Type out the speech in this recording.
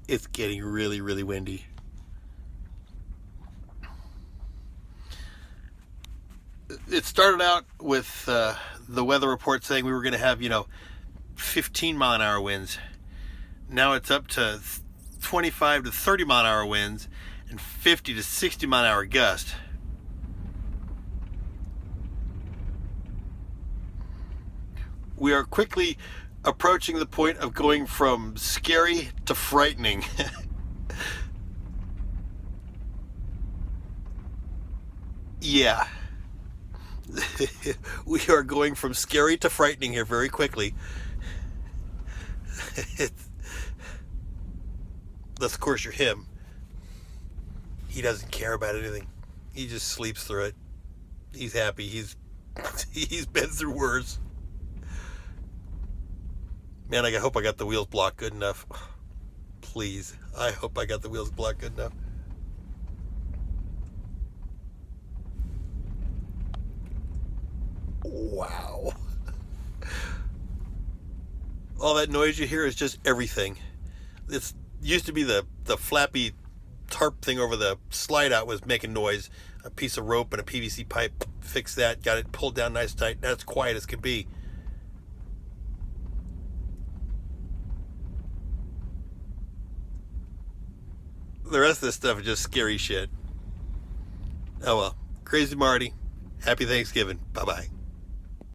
It's getting really, really windy. It started out with the weather report saying we were going to have, 15-mile-an-hour winds. Now it's up to 25 to 30-mile-an-hour winds and 50 to 60-mile-an-hour gusts. We are quickly approaching the point of going from scary to frightening. Yeah. We are going from scary to frightening here very quickly. Unless, of course, you're him. He doesn't care about anything. He just sleeps through it. He's happy. He's been through worse. Man, I hope I got the wheels blocked good enough. Please. I hope I got the wheels blocked good enough. Wow. All that noise you hear is just everything. It used to be the flappy tarp thing over the slide out was making noise. A piece of rope and a PVC pipe, fixed that, got it pulled down nice tight. Now it's quiet as can be. The rest of this stuff is just scary shit. Oh well. Crazy Marty. Happy Thanksgiving. Bye-bye.